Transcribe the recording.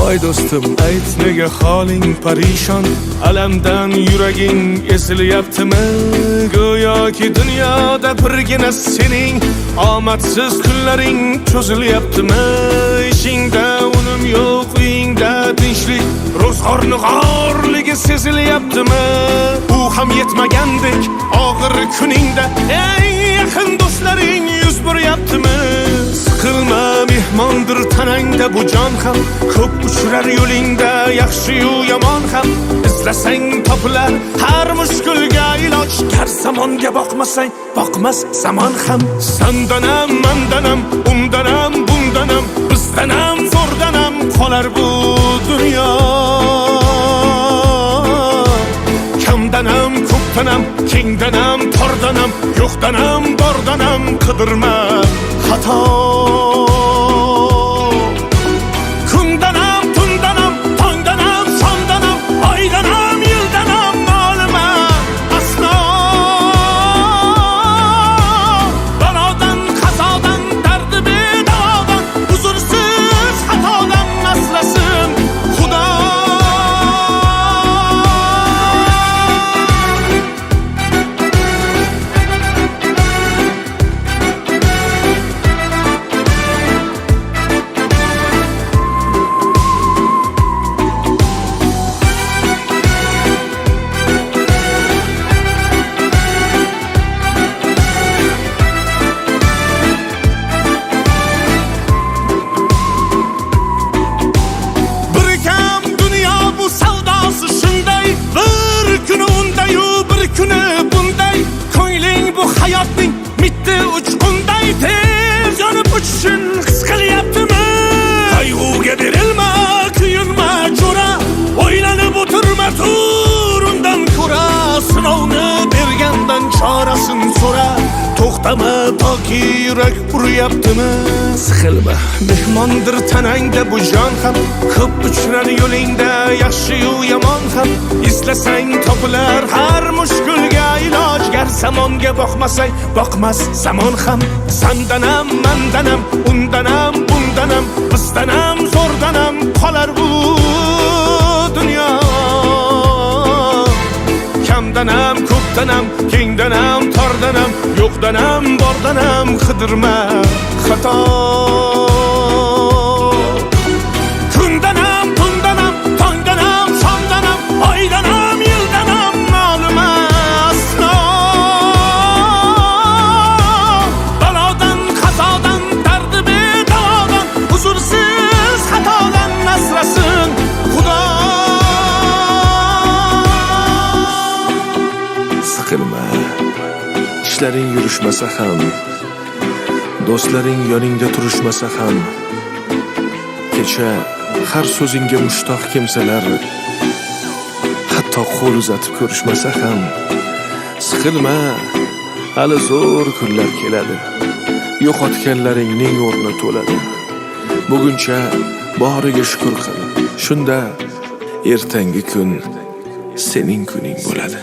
Ay do'stim, ayt nega holing parishon, alamdan yuraging esilyaptimi? Go'yoki dunyoda birgina sening omadsiz kunlaring cho'zilyaptimi? Ishingda unum yo'q, uyingda tinchlik, ro'zg'orni g'orligi sezilyaptimi? U ham yetmagandek og'ir kuningda eng yaqin do'stlaring yuz buryaptimi? Siqilma, mehmondir tanangda bu jon ham, ko'p uchrar yo'lingda yaxshi-yu yomon ham. Izlasang topilar har mushkulga iloj, gar zamonga boqmasang boqmas zamon ham. Sandanam, mandanam, undanam, bundanam, bizdanam, zo'rdanam qolar bu dunyo. Kamdanam, ko'pdanam, kengdanam, tordanam, yo'qdanam, bordanam, qidirma xato. Hayotning mitti uchqunday tez yonib uchishun his qilyaptimi? Qayg'uga berilma, kuyinma jo'ra, o'ylanib o'tirma, tur undan ko'ra. Sinovni bergandan chorasin so'ra, to'xtama toki yurak uryaptimi? Siqilma, mehmondir tanangda bu jon ham, ko'p uchrar yo'lingda yaxshi-yu yomon ham. Izlasang topilar har mushkulga iloj, gar zamonga boqmasang boqmas zamon ham. Sandanam, mandanam, undanam, bundanam, bizdanam, zo'rdanam qolar bu dunyo. Kamdanam, ko'pdanam, kengdanam, tordanam, yo'qdanam, bordanam, qidirma xato. Kundanam, tundanam, tongdanam, shomdanam, oydanam, yildanam ma'lum aslo. Balodan, qazodan, dardi bedavodan, huzursiz xatodan asrasin Xudo. Siqilma, ishlaring yurishmasa ham, do'stlaring yoningda turishmasa ham, kecha har so'zingga mushtoq kimsalar hatto qo'l uzatib ko'rishmasa ham. Siqilma, hali zo'r kunlar keladi, yo'qotganlaringning o'rni to'ladi. Buguncha boriga shukr qil, shunda ertangi kun sening kuning bo'ladi.